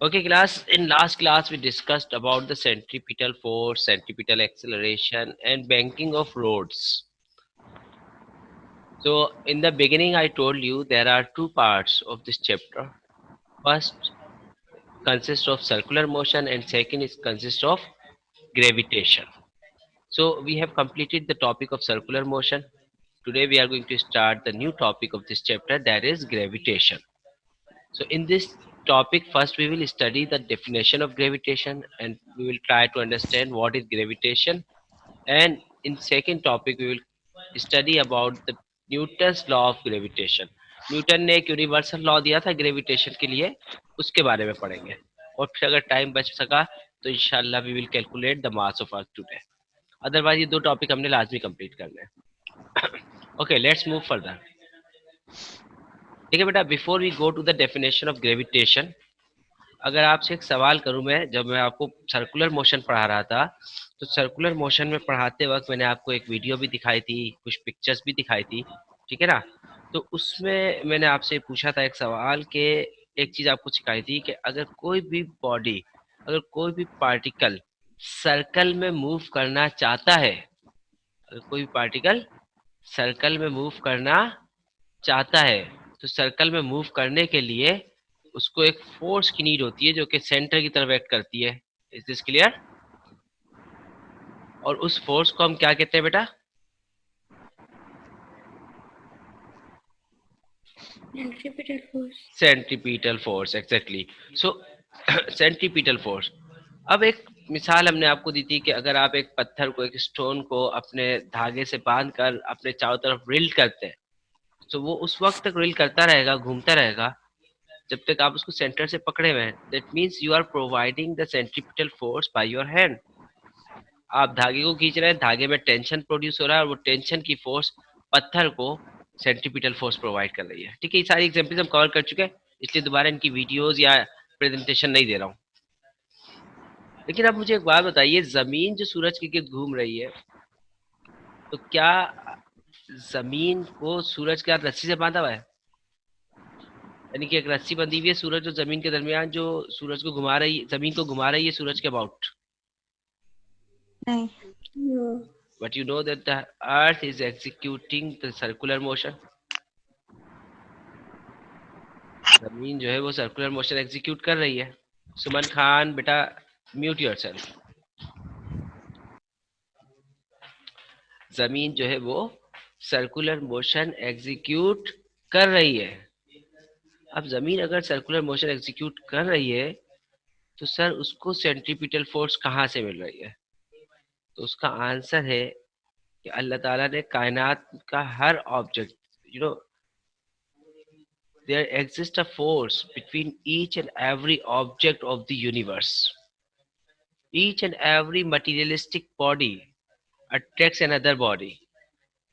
Okay, class. In last class, we discussed about the centripetal force, centripetal acceleration, and banking of roads. So, in the beginning, I told you there are two parts of this chapter. First consists of circular motion, and second is consists of gravitation. So, we have completed the topic of circular motion. Today, we are going to start the new topic of this chapter, that is gravitation. So in this topic, first we will study the definition of gravitation and we will try to understand what is gravitation. And in second topic, we will study about the Newton's law of gravitation. Newton ने एक universal law दिया था gravitation के लिए, उसके बारे में पढ़ेंगे। और फिर अगर टाइम बच सका तो इंशाल्लाह we will calculate the mass of earth today. Otherwise ये दो टॉपिक हमने लाजमी कंप्लीट करने हैं। Okay, let's move further. ठीक है बेटा, before we go to the definition of gravitation, अगर आपसे एक सवाल करूं, मैं जब मैं आपको सर्कुलर मोशन पढ़ा रहा था तो सर्कुलर मोशन में पढ़ाते वक्त मैंने आपको एक वीडियो भी दिखाई थी, कुछ पिक्चर्स भी दिखाई थी, ठीक है ना। तो उसमें मैंने आपसे पूछा था एक सवाल कि एक चीज आपको सिखाई थी कि अगर कोई भी बॉडी, अगर कोई भी पार्टिकल सर्कल में मूव करना चाहता है, अगर कोई भी पार्टिकल सर्कल में मूव करना चाहता है तो सर्कल में मूव करने के लिए उसको एक फोर्स की नीड होती है जो कि सेंटर की तरफ एक्ट करती है। Is this clear? और उस फोर्स को हम क्या कहते हैं बेटा? Centripetal force. Centripetal force, exactly. So centripetal force. अब एक मिसाल हमने आपको दी थी कि अगर आप एक पत्थर को, एक स्टोन को अपने धागे से बांध कर अपने चारों तरफ रिल करते हैं तो वो उस वक्त तक रिल करता रहेगा, घूमता रहेगा जब तक आप उसको सेंटर से पकड़े हुए हैं। That means you are providing the centripetal force by your hand. आप धागे को खींच रहे हैं, धागे में टेंशन प्रोड्यूस हो रहा है और वो टेंशन की फोर्स पत्थर को सेंट्रीपिटल फोर्स प्रोवाइड कर रही है। ठीक है, ये सारी एग्जांपल्स हम कवर कर चुके हैं, इसलिए दोबारा इनकी वीडियोस या प्रेजेंटेशन नहीं दे रहा हूँ। लेकिन अब मुझे एक बात बताइए, जमीन जो सूरज के गिर्द घूम रही है, तो क्या जमीन को सूरज के साथ रस्सी से बांधा हुआ है? यानी कि एक रस्सी बंधी हुई है सूरज और जमीन के दरमियान, जो सूरज को घुमा रही है, जमीन को घुमा रही है सूरज के अबाउट। नहीं। But you know that the earth is executing the circular motion. जमीन जो है वो सर्कुलर मोशन एग्जीक्यूट कर रही है। सुमन खान बेटा, म्यूट योरसेल्फ। जमीन जो है वो सर्कुलर मोशन एग्जीक्यूट कर रही है। अब जमीन अगर सर्कुलर मोशन एग्जीक्यूट कर रही है तो सर उसको सेंट्रीपिटल फोर्स कहाँ से मिल रही है? तो उसका आंसर है कि अल्लाह ताला ने कायनात का हर object, you know, there exists a force between each and every object of the universe. Each and every materialistic body attracts another body.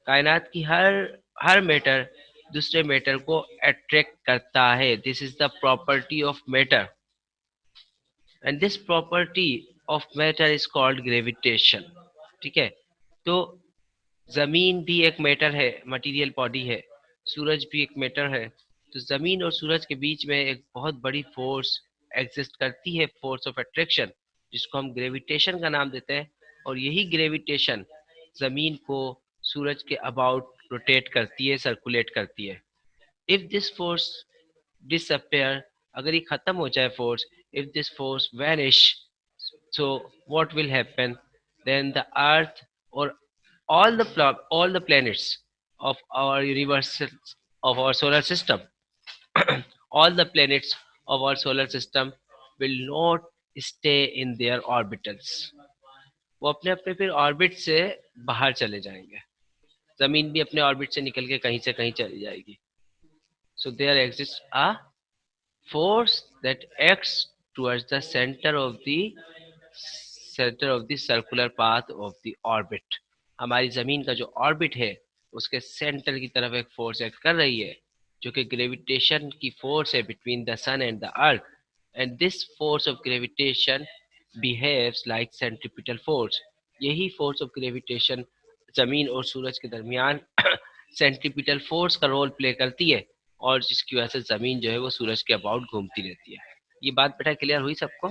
कायनात की हर मैटर दूसरे मैटर को अट्रैक्ट करता है। This is the property of matter and this property of matter is called gravitation. ठीक है, तो जमीन भी एक मैटर है, मटेरियल बॉडी है, सूरज भी एक मैटर है। तो जमीन और सूरज के बीच में एक बहुत बड़ी फोर्स एग्जिस्ट करती है, फोर्स ऑफ अट्रैक्शन, जिसको हम ग्रेविटेशन का नाम देते हैं। और यही ग्रेविटेशन जमीन को सूरज के अबाउट रोटेट करती है, सर्कुलेट करती है। इफ दिस फोर्स disappear, अगर ये खत्म हो जाए force, if this force vanish, so what will happen? Then the earth or all the planets of our universe, of our solar system, all the planets of our solar system will not stay in their orbitals. वो अपने अपने फिर orbit से बाहर चले जाएंगे। जमीन भी अपने ऑर्बिट से निकल के कहीं से कहीं चली जाएगी। So there exist a force that acts towards the center of the circular path of the orbit. हमारी जमीन का जो ऑर्बिट है उसके सेंटर की तरफ एक फोर्स एक्ट कर रही है जो कि ग्रेविटेशन की फोर्स है between the sun and the earth. And this force of gravitation behaves like centripetal force. यही फोर्स ऑफ ग्रेविटेशन जमीन और सूरज के दरमियान सेंट्रीपिटल फोर्स का रोल प्ले करती है और जिसकी वजह से जमीन जो है वो सूरज के अबाउट घूमती रहती है। ये बात बेटा क्लियर हुई सबको?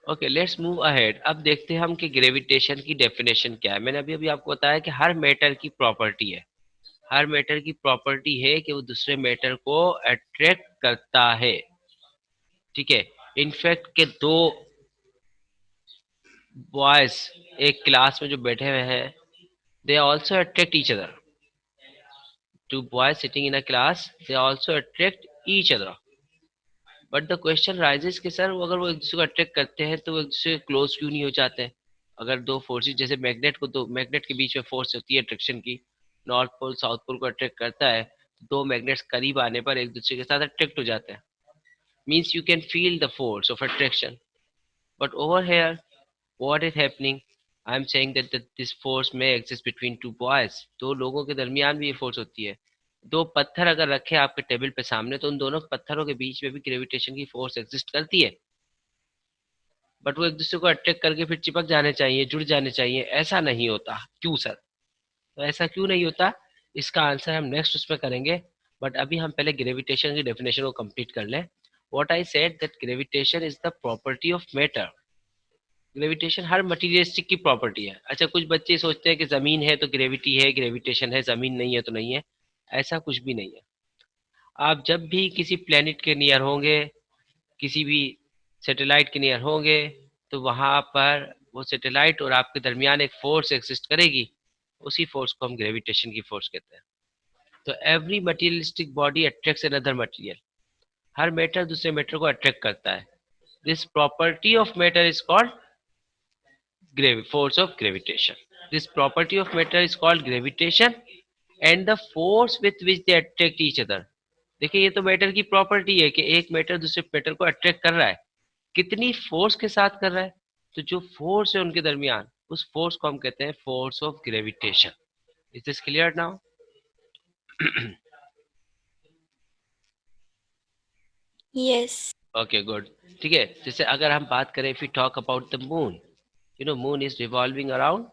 Okay, let's move ahead. अब देखते हैं हम कि ग्रेविटेशन की डेफिनेशन क्या है। मैंने अभी अभी आपको बताया कि हर मैटर की प्रॉपर्टी है, हर मैटर की प्रॉपर्टी है कि वो दूसरे मैटर को अट्रैक्ट करता है। ठीक है, इनफैक्ट के दो बॉयज एक क्लास में जो बैठे हुए हैं, they also attract each other. Two boys sitting in a class, they also attract each other. But the question raises कि सर वो अगर वो एक दूसरे को अट्रैक्ट करते हैं तो वो एक दूसरे के क्लोज क्यों नहीं हो जाते हैं? अगर दो फोर्सेस, जैसे मैग्नेट को, दो मैग्नेट के बीच में फोर्स होती है अट्रैक्शन की, नॉर्थ पोल साउथ पोल को अट्रैक्ट करता है, तो दो मैग्नेट्स करीब आने पर एक दूसरे के साथ अट्रैक्ट हो जाते हैं। Means you can feel the force of attraction. But over here what is happening? I'm saying that this force may exist between two boys। दो लोगों के दरमियान भी ये फोर्स होती है। दो पत्थर अगर रखे आपके टेबल पे सामने, तो उन दोनों पत्थरों के बीच में भी ग्रेविटेशन की फोर्स एग्जिस्ट करती है। बट वो एक दूसरे को अट्रैक्ट करके फिर चिपक जाने चाहिए, जुड़ जाने चाहिए, ऐसा नहीं होता। क्यों सर? तो ऐसा क्यों नहीं होता, इसका आंसर हम नेक्स्ट उसमें करेंगे। बट अभी हम पहले ग्रेविटेशन की डेफिनेशन को कंप्लीट कर लें। What I said that gravitation is the property of matter. Gravitation her materialistic की प्रॉपर्टी है। अच्छा, कुछ बच्चे सोचते हैं कि जमीन है तो ग्रेविटी है, ग्रेविटेशन है, जमीन नहीं है तो नहीं है। ऐसा कुछ भी नहीं है। आप जब भी किसी प्लेनेट के नियर होंगे, किसी भी सैटेलाइट के नियर होंगे, तो वहां पर वो सैटेलाइट और आपके दरमियान एक फोर्स एग्जिस्ट करेगी। उसी फोर्स को हम ग्रेविटेशन की फोर्स कहते हैं। तो every materialistic body attracts another material. हर मैटर दूसरे मैटर को अट्रैक्ट करता है। This property of matter is called force of gravitation। This property of matter is called gravitation and the force with which they attract each other। देखिए, ये तो matter की property है कि एक मैटर दूसरे मैटर को अट्रैक्ट कर रहा है। कितनी फोर्स के साथ कर रहा है? तो जो फोर्स है उनके दरमियान, उस फोर्स को हम कहते हैं force of gravitation. Is this clear now? Yes। Okay, good. ठीक है, जैसे अगर हम बात करें, if you talk about the moon, you know moon is revolving around,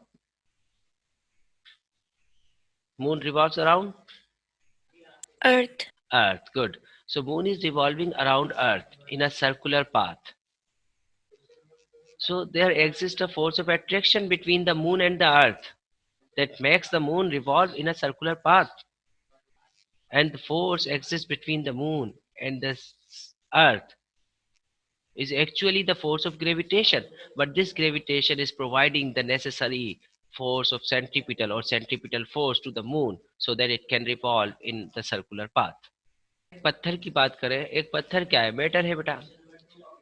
moon revolves around Earth। Earth. Good. So moon is revolving around Earth in a circular path. So there exists a force of attraction between the moon and the Earth that makes the moon revolve in a circular path. And the force exists between the moon and the Earth is actually the force of gravitation. But this gravitation is providing the necessary force of centripetal or centripetal force to the moon so that it can revolve in the circular path। पत्थर की बात करें, एक पत्थर क्या है? Matter है बेटा।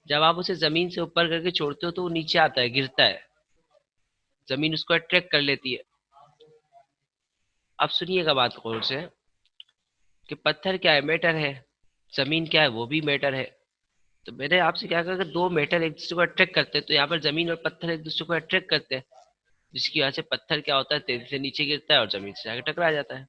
जब आप उसे जमीन से ऊपर करके छोड़ते हो तो वो नीचे आता है, गिरता है, जमीन उसको अट्रैक्ट कर लेती है। अब सुनिएगा बात गौर से कि पत्थर क्या है? मैटर है। जमीन क्या है? वो भी मैटर है। तो मैंने आपसे क्या कहा कि दो मैटर एक दूसरे को अट्रैक्ट करते हैं, तो यहाँ पर जमीन और पत्थर एक दूसरे को अट्रैक्ट करते हैं, जिसकी वजह से पत्थर क्या होता है, तेजी से नीचे गिरता है और जमीन से जाकर टकरा जाता है।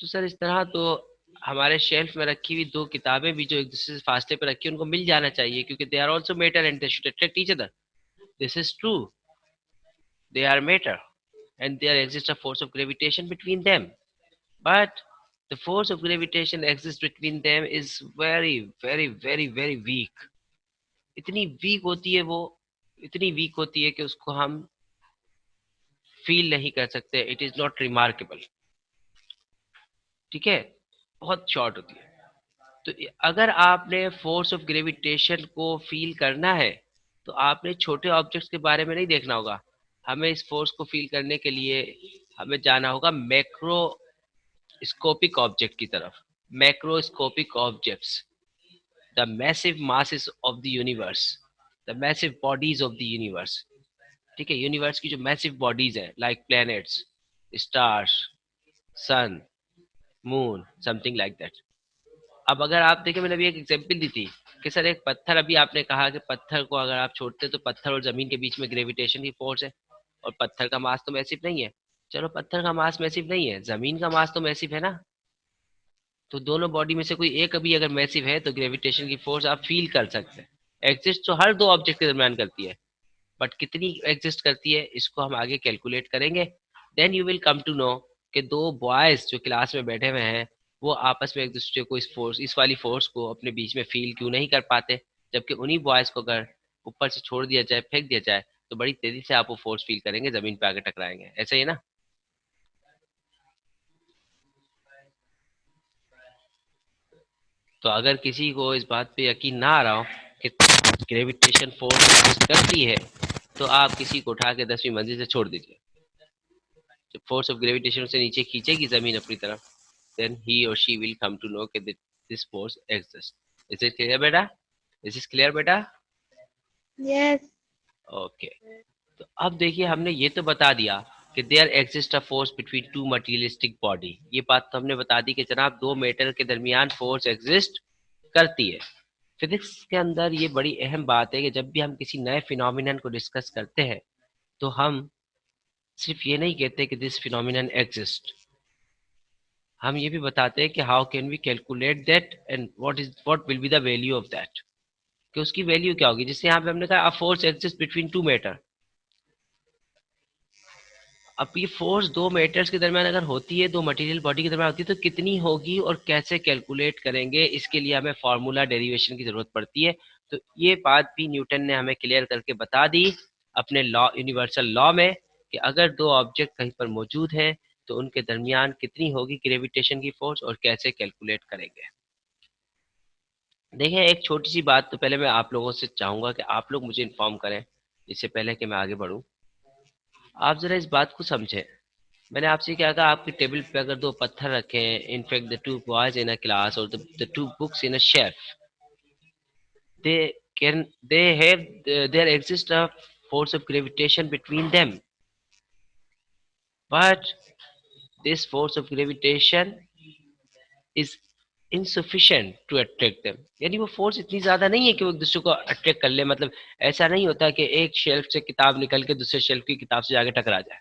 तो सर इस तरह तो हमारे शेल्फ में रखी हुई दो किताबें भी जो एक दूसरे से फासले पर रखी, उनको मिल जाना चाहिए, क्योंकि they are also matter and they should attract each other. This is true, they are matter and there exists a force of gravitation between them, but the force of gravitation exists between them is very very very very weak। इतनी week होती है वो, इतनी week होती है कि उसको हम फील नहीं कर सकते। It is not remarkable. ठीक है, बहुत शॉर्ट होती है। तो अगर आपने फोर्स ऑफ ग्रेविटेशन को फील करना है, तो आपने छोटे ऑब्जेक्ट्स के बारे में नहीं देखना होगा। हमें इस फोर्स को फील करने के लिए हमें जाना होगा मैक्रोस्कोपिक ऑब्जेक्ट की तरफ। Macroscopic objects, the massive masses of the universe, the massive bodies of the universe. ठीक है, यूनिवर्स की जो मैसिव बॉडीज है, like planets, stars, sun, moon, something like that. अब अगर आप देखें, मैंने अभी एक एग्जांपल दी थी कि सर एक पत्थर, अभी आपने कहा कि पत्थर को अगर आप छोड़ते हैं तो पत्थर और जमीन के बीच में ग्रेविटेशन की फोर्स है, और पत्थर का मास तो मैसिव नहीं है। चलो, पत्थर का मास मैसिव नहीं है, जमीन का मास तो मैसिव है ना। तो दोनों बॉडी में से कोई एक अभी अगर मैसिव है तो ग्रेविटेशन की फोर्स आप फील कर सकते हैं। एग्जिस्ट तो हर दो ऑब्जेक्ट के दरमियान करती है, बट कितनी एग्जिस्ट करती है इसको हम आगे कैलकुलेट करेंगे। Then you will come to know कि दो बॉयज जो क्लास में बैठे हुए हैं, वो आपस में एक दूसरे को इस वाली फोर्स को अपने बीच में फील क्यों नहीं कर पाते, जबकि उन्हीं बॉयज को अगर ऊपर से छोड़ दिया जाए, फेंक दिया जाए, तो बड़ी तेजी से आप वो फोर्स फील करेंगे, जमीन पे आके टकराएंगे। ऐसा ही है ना? तो अगर किसी को इस बात पे यकीन ना आ रहा हो कि ग्रेविटेशन फोर्स एग्जिस्ट करती है, तो आप किसी को उठा के 10वीं मंजिल से छोड़ दीजिए। जब फोर्स ऑफ ग्रेविटेशन उसे नीचे खींचेगी जमीन अपनी तरफ, then he or she will come to know that this force exists. Is it clear बेटा? Is this clear बेटा? Yes. ओके। तो अब देखिए, हमने ये तो बता दिया कि there exist a force between two materialistic body. ये बात तो हमने बता दी कि जनाब दो मेटल के दरमियान फोर्स एग्जिस्ट करती है। फिजिक्स के अंदर ये बड़ी अहम बात है कि जब भी हम किसी नए फिनोमिनन को डिस्कस करते हैं, तो हम सिर्फ ये नहीं कहते कि दिस फिनोमिनन एग्जिस्ट, हम ये भी बताते हैं कि how can we calculate that and what will be the value of that, कि उसकी वैल्यू क्या होगी। जिससे यहाँ पे हमने कहा a force exist between two matter. अब ये फोर्स दो मैटर्स के दरमियान अगर होती है, दो मटेरियल बॉडी के दरमियान होती है, तो कितनी होगी और कैसे कैलकुलेट करेंगे, इसके लिए हमें फार्मूला डेरिवेशन की जरूरत पड़ती है। तो ये बात भी न्यूटन ने हमें क्लियर करके बता दी अपने लॉ, यूनिवर्सल लॉ में, कि अगर दो ऑब्जेक्ट कहीं पर मौजूद हैं तो उनके दरमियान कितनी होगी ग्रेविटेशन की फोर्स और कैसे कैलकुलेट करेंगे। देखिए, एक छोटी सी बात तो पहले मैं आप लोगों से चाहूंगा कि आप लोग मुझे इन्फॉर्म करें, इससे पहले कि मैं आगे बढ़ूं। आप जरा इस बात को समझें। मैंने आपसे क्या कहा, आपकी टेबल पे अगर दो पत्थर रखे हैं, in fact the two boys in a class और the two books in a shelf, they can they have there exist a force of gravitation between them, but this force of gravitation is insufficient to attract them। यानी वो force इतनी ज्यादा नहीं है कि वो एक दूसरे को अट्रैक्ट कर ले। मतलब ऐसा नहीं होता कि एक शेल्फ से किताब निकल के दूसरे शेल्फ की किताब से जाके टकरा जाए।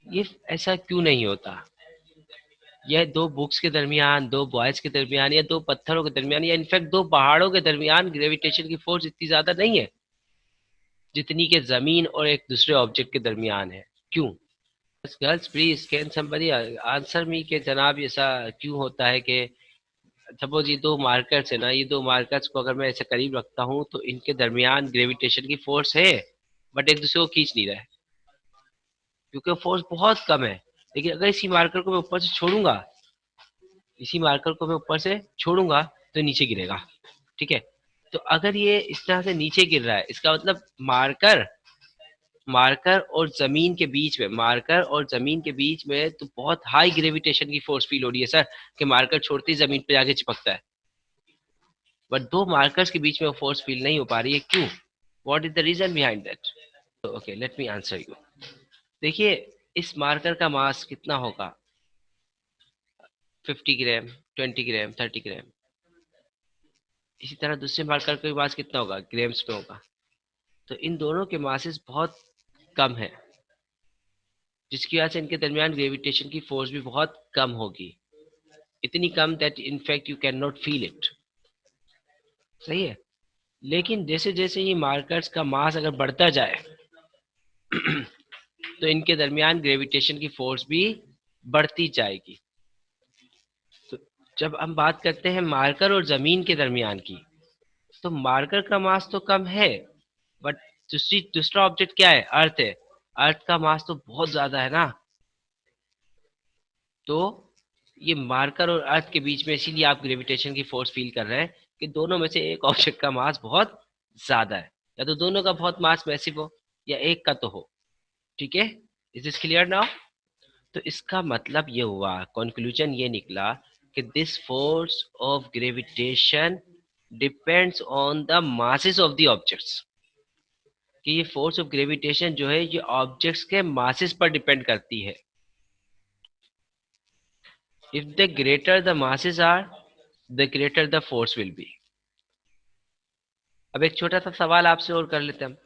ये ऐसा क्यों नहीं होता? यह दो बुक्स के दरमियान, दो बॉयज के दरमियान, या दो पत्थरों के दरमियान, या इनफैक्ट दो पहाड़ों के दरमियान ग्रेविटेशन की फोर्स इतनी ज्यादा नहीं है जितनी कि जमीन और एक दूसरे ऑब्जेक्ट के दरमियान है। क्यों? Girls please can somebody answer me के जनाब ऐसा क्यों होता है कि सपोज ये दो मार्कर्स है ना, ये दो मार्कर्स को अगर मैं ऐसे करीब रखता हूँ तो इनके दरमियान ग्रेविटेशन की फोर्स है, बट एक दूसरे को खींच नहीं रहा है क्योंकि फोर्स बहुत कम है। लेकिन अगर इसी मार्कर को मैं ऊपर से छोड़ूंगा, इसी मार्कर को मैं ऊपर से छोड़ूंगा, तो नीचे गिरेगा। ठीक है? तो अगर ये इस तरह से नीचे गिर रहा है, इसका मतलब मार्कर मार्कर और जमीन के बीच में, मार्कर और जमीन के बीच में तो बहुत हाई ग्रेविटेशन की फोर्स फील हो रही है सर, कि मार्कर छोड़ते ही जमीन पे जाके चिपकता है। बट दो मार्कर्स के बीच में वो फोर्स फील नहीं हो पा रही है। क्यों? What is the reason behind that? Okay, let me answer you. देखिए, इस मार्कर का मास कितना होगा? 50 ग्राम, 20 ग्राम, 30 ग्राम। इसी तरह दूसरे मार्कर का मास कितना होगा? ग्राम्स में होगा। तो इन दोनों के मासेस बहुत कम है, जिसकी वजह से इनके दरमियान ग्रेविटेशन की फोर्स भी बहुत कम होगी। इतनी कम that in fact you can not feel it. सही है? लेकिन जैसे जैसे ये मार्कर्स का मास अगर बढ़ता जाए तो इनके दरमियान ग्रेविटेशन की फोर्स भी बढ़ती जाएगी। तो जब हम बात करते हैं मार्कर और जमीन के दरमियान की, तो मार्कर का मास तो कम है, बट दूसरा ऑब्जेक्ट क्या है? अर्थ है। अर्थ का मास तो बहुत ज्यादा है ना। तो ये मार्कर और अर्थ के बीच में इसीलिए आप ग्रेविटेशन की फोर्स फील कर रहे हैं कि दोनों में से एक ऑब्जेक्ट का मास बहुत ज्यादा है, या तो दोनों का बहुत मास मैसिव हो या एक का तो हो। ठीक है? Is this clear now? तो इसका मतलब ये हुआ, कंक्लूजन ये निकला कि this force of gravitation depends on the masses of the objects. कि ये फोर्स ऑफ ग्रेविटेशन जो है ये ऑब्जेक्ट्स के मासेस पर डिपेंड करती है। If the greater the masses are, the greater the force will be. अब एक छोटा सा सवाल आपसे और कर लेते हैं हम।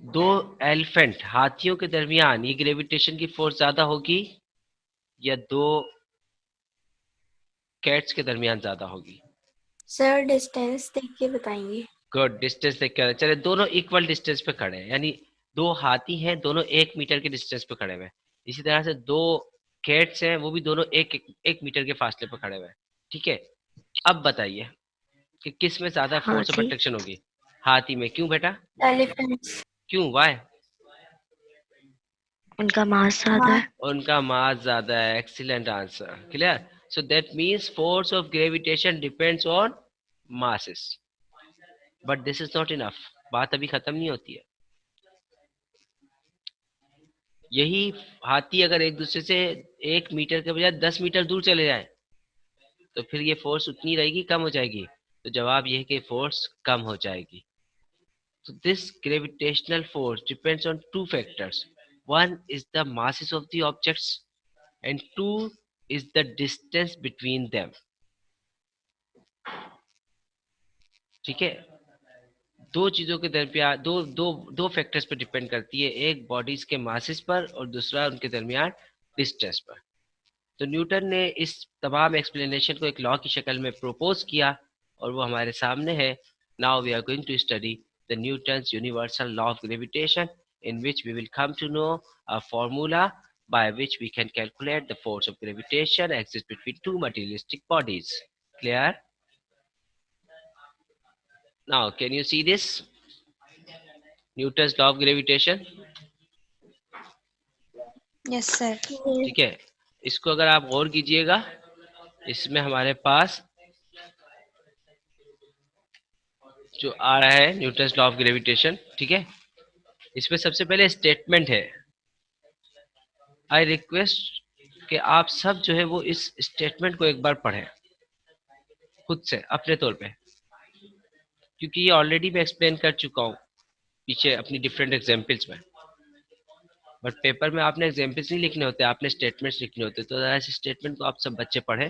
दो एलिफेंट, हाथियों के दरमियान ये ग्रेविटेशन की फोर्स ज्यादा होगी या दो कैट्स के दरमियान ज्यादा होगी? सर डिस्टेंस देख के बताएंगे। गुड, डिस्टेंस देख कर चले। दोनों इक्वल डिस्टेंस पे खड़े हैं, यानी दो हाथी हैं, दोनों 1 मीटर के डिस्टेंस पे खड़े हुए हैं। इसी तरह से दो कैट्स हैं वो भी दोनों एक मीटर के फासले पर खड़े हुए हैं, ठीक है। अब बताइए कि किस में ज्यादा फोर्स ऑफ हाथी। अट्रैक्शन होगी? हाथी में। क्यों बेटा? एलिफेंट्स। क्यों, वाई? उनका मास ज्यादा है। उनका मास ज्यादा है। Excellent answer, clear. So that means force of gravitation depends on masses, but this is not enough. बात अभी खत्म नहीं होती है। यही हाथी अगर एक दूसरे से 1 मीटर के बजाय 10 मीटर दूर चले जाए तो फिर ये फोर्स उतनी रहेगी, कम हो जाएगी? तो जवाब ये है कि फोर्स कम हो जाएगी। So this gravitational force depends on two factors. One is the masses of the objects and two is the distance between them. ठीक है। दो चीजों के दरमियान दो दो दो फैक्टर्स पर डिपेंड करती है, एक बॉडीज के मासेस पर और दूसरा उनके दरमियान डिस्टेंस पर। तो न्यूटन ने इस तमाम एक्सप्लेनेशन को एक लॉ की शक्ल में प्रोपोज किया और वो हमारे सामने है। Now we are going to study the Newton's universal law of gravitation in which we will come to know a formula by which we can calculate the force of gravitation exists between two materialistic bodies. Clear? Now, can you see this? Newton's law of gravitation. Yes sir. ठीक है, इसको अगर आप गौर कीजिएगा, इसमें हमारे पास जो आ रहा है न्यूटन्स लॉ ऑफ ग्रेविटेशन, ठीक है। इसमें सबसे पहले स्टेटमेंट है। आई रिक्वेस्ट कि आप सब जो है वो इस स्टेटमेंट को एक बार पढ़ें खुद से अपने तौर पे, क्योंकि ये ऑलरेडी मैं एक्सप्लेन कर चुका हूँ पीछे अपनी डिफरेंट एग्जाम्पल्स में। बट पेपर में आपने एग्जाम्पल्स नहीं लिखने होते, आपने स्टेटमेंट्स लिखने होते। तो ऐसे स्टेटमेंट को आप सब बच्चे पढ़ें,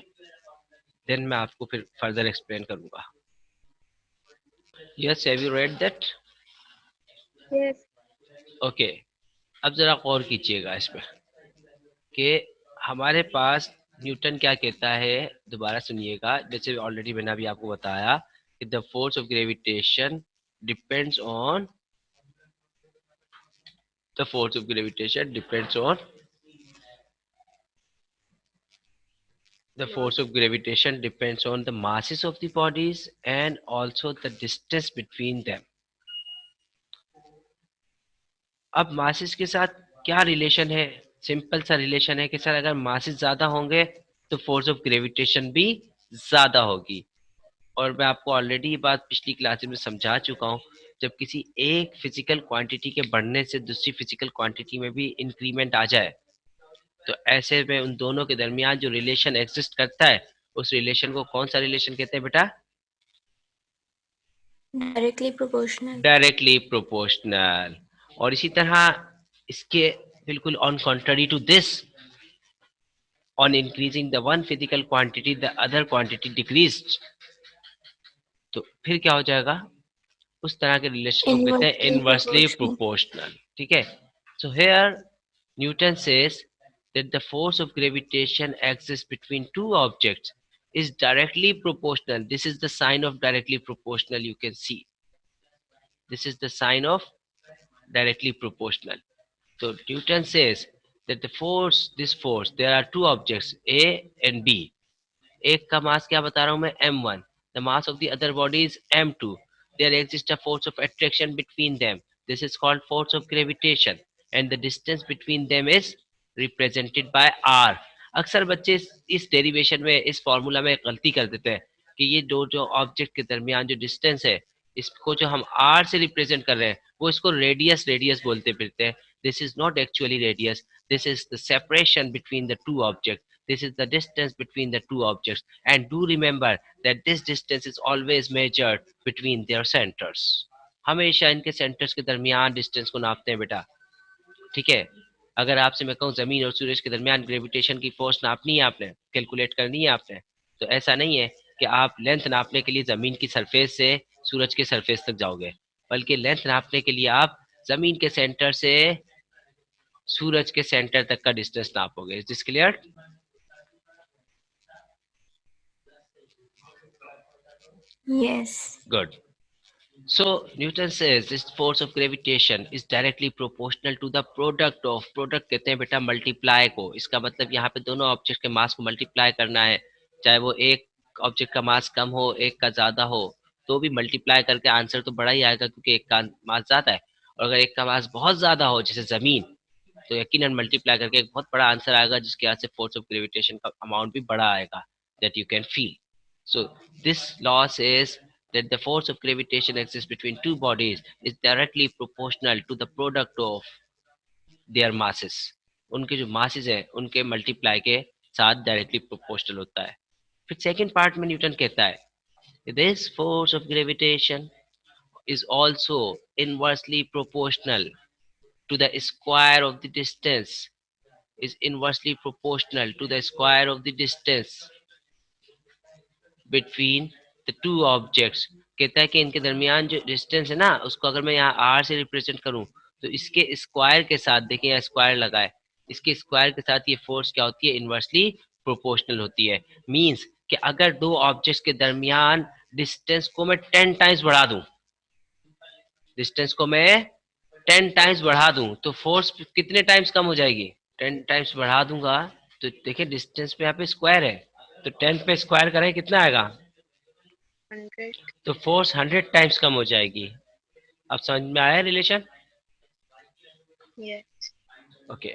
देन मैं आपको फिर फर्दर एक्सप्लेन करूंगा। Yes, have you read that? Yes. Okay. अब जरा गौर कीजिएगा इसमें कि हमारे पास न्यूटन क्या कहता है। दोबारा सुनिएगा, जैसे ऑलरेडी मैंने अभी आपको बताया कि the force of gravitation depends on the force of gravitation depends on the force of gravitation depends on the masses of the bodies and also the distance between them. अब मासेस के साथ क्या relation है? Simple सा relation है कि sir अगर masses ज्यादा होंगे तो फोर्स ऑफ ग्रेविटेशन भी ज्यादा होगी। और मैं आपको ऑलरेडी ये बात पिछली क्लास में समझा चुका हूँ, जब किसी एक फिजिकल क्वांटिटी के बढ़ने से दूसरी फिजिकल क्वांटिटी में भी इंक्रीमेंट आ जाए तो ऐसे में उन दोनों के दरमियान जो रिलेशन एग्जिस्ट करता है उस रिलेशन को कौन सा रिलेशन कहते हैं बेटा? Directly proportional. Directly proportional. और इसी तरह इसके बिल्कुल on contrary to this, on increasing the one physical quantity the other quantity decreased. तो फिर क्या हो जाएगा? उस तरह के रिलेशन को कहते हैं इनवर्सली इनवर्सली प्रोपोर्शनल। प्रोपोर्शनल। ठीक है। So here Newton says that the force of gravitation exists between two objects is directly proportional. This is the sign of directly proportional. You can see this is the sign of directly proportional. So Newton says that this force, there are two objects A and B. एक का मास क्या बता रहा हूं मैं? m1. The mass of the other body is m2. There exists a force of attraction between them. This is called force of gravitation and the distance between them is represented by r. अक्सर बच्चे इस derivation में, इस formula में गलती कर देते हैं कि ये दो जो ऑब्जेक्ट के दरमियान जो डिस्टेंस है इसको जो हम r से रिप्रेजेंट कर रहे हैं वो इसको रेडियस रेडियस बोलते फिरते हैं। This is not actually radius, this is the separation between the two object. This is the distance between the two objects, and do remember that this distance is always measured between their centers. हमेशा इनके centres के दरमियान distance को नापते हैं बेटा, ठीक है। अगर आपसे मैं कहूँ जमीन और सूरज के दरमियान ग्रेविटेशन की फोर्स नापनी है आपने, कैलकुलेट करनी है आपने, तो ऐसा नहीं है कि आप लेंथ नापने के लिए जमीन की सरफेस से सूरज के सरफेस तक जाओगे, बल्कि लेंथ नापने के लिए आप जमीन के सेंटर से सूरज के सेंटर तक का डिस्टेंस नापोगे। Is this clear? Yes. Good. So Newton says this force of gravitation is directly proportional to the product of, product कहते हैं बेटा मल्टीप्लाई को, इसका मतलब यहाँ पे दोनों ऑब्जेक्ट के मास को मल्टीप्लाई करना है, चाहे वो एक ऑब्जेक्ट का मास कम हो एक का ज्यादा हो, तो भी मल्टीप्लाई करके आंसर तो बड़ा ही आएगा क्योंकि एक का मास ज्यादा है, और अगर एक का मास बहुत ज्यादा हो जैसे जमीन, तो यकीनन मल्टीप्लाई करके एक बहुत बड़ा आंसर आएगा जिसके वजह से फोर्स ऑफ ग्रेविटेशन का अमाउंट भी बड़ा आएगा, that you can feel. So this law says that the force of gravitation exists between two bodies is directly proportional to the product of their masses. उनके जो masses हैं उनके multiply के साथ directly proportional होता है. फिर second part में न्यूटन कहता है this force of gravitation is also inversely proportional to the square of the distance, is inversely proportional to the square of the distance between the two objects. कहता है कि इनके दरमियान जो डिस्टेंस है ना उसको अगर मैं यहाँ आर से रिप्रेजेंट करूं तो इसके स्क्वायर के साथ, देखिए यहाँ स्क्वायर लगा है, इसके स्क्वायर के साथ ये फोर्स क्या होती है, इनवर्सली प्रोपोर्शनल होती है. मींस कि अगर दो ऑब्जेक्ट्स के दरमियान डिस्टेंस को मैं 10 टाइम्स बढ़ा दूं, डिस्टेंस को मैं 10 टाइम्स बढ़ा दूं तो फोर्स कितने टाइम्स कम हो जाएगी, 10 टाइम्स बढ़ा दूंगा तो देखिए डिस्टेंस पे यहाँ पे स्क्वायर है, तो 10 पे स्क्वायर करें कितना आएगा, 100. तो फोर्स 100 टाइम्स कम हो जाएगी. अब समझ में आया रिलेशन? Yes. ओके.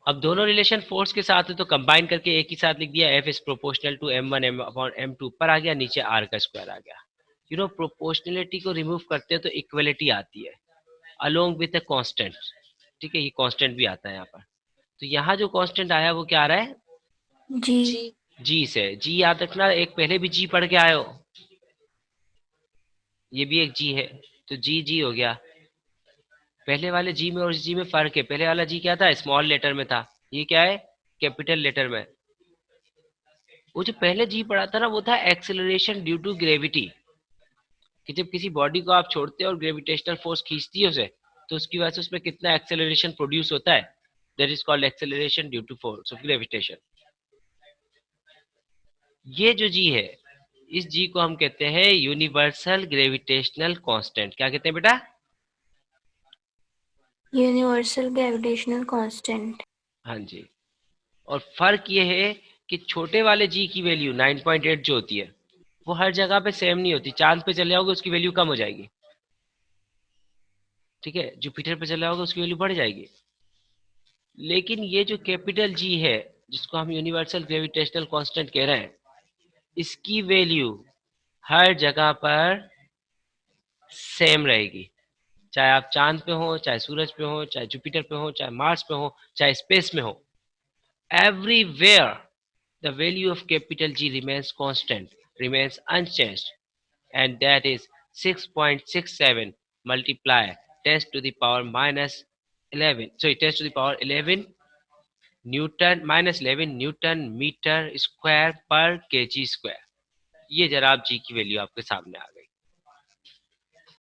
अब दोनों रिलेशन फोर्स के साथ है तो कंबाइन करके एक ही साथ लिख दिया, F is proportional to m1 m upon m2, ऊपर आ गया नीचे r का स्क्वायर आ गया. यू नो प्रोपोर्शनलिटी को रिमूव करते हैं तो इक्वलिटी आती है अलोंग विद अ कांस्टेंट. ठीक है, ये कांस्टेंट भी आता है यहाँ पर, तो यहाँ जो कांस्टेंट आया वो क्या आ रहा है, G. जी से. जी याद रखना, एक पहले भी जी पढ़ के आए हो, ये भी एक जी है, तो जी जी हो गया. पहले वाले जी में और इस जी में फर्क है, पहले वाला जी क्या था, स्मॉल लेटर में था, ये क्या है, कैपिटल लेटर में. वो जो पहले जी पढ़ा था ना वो था एक्सेलरेशन ड्यू टू ग्रेविटी, कि जब किसी बॉडी को आप छोड़ते हो और ग्रेविटेशनल फोर्स खींचती है उसे, तो उसकी वजह से उसमें कितना एक्सेलरेशन प्रोड्यूस होता है, that is called acceleration due to force of gravitation. ये जो जी है इस जी को हम कहते हैं यूनिवर्सल ग्रेविटेशनल कांस्टेंट. क्या कहते हैं बेटा, Universal gravitational constant. हाँ जी. और फर्क ये है कि छोटे वाले जी की वैल्यू 9.8 जो होती है वो हर जगह पे सेम नहीं होती, चांद पे चले जाओगे उसकी वैल्यू कम हो जाएगी, ठीक है, जुपिटर पे चले जाओगे उसकी वैल्यू बढ़ जाएगी. लेकिन ये जो कैपिटल जी है जिसको हम यूनिवर्सल ग्रेविटेशनल कांस्टेंट कह रहे हैं, इसकी वैल्यू हर जगह पर सेम रहेगी, चाहे आप चांद पे हो, चाहे सूरज पे हो, चाहे जुपिटर पे हो, चाहे मार्स पे हो, चाहे स्पेस में हो. Everywhere, the value of capital G remains constant, remains unchanged, and that is 6.67 multiply 10 to the power minus 11. Sorry, 10 to the power 11 Newton minus 11 Newton meter square per kg square. ये जरा आप G की value आपके सामने आ गई.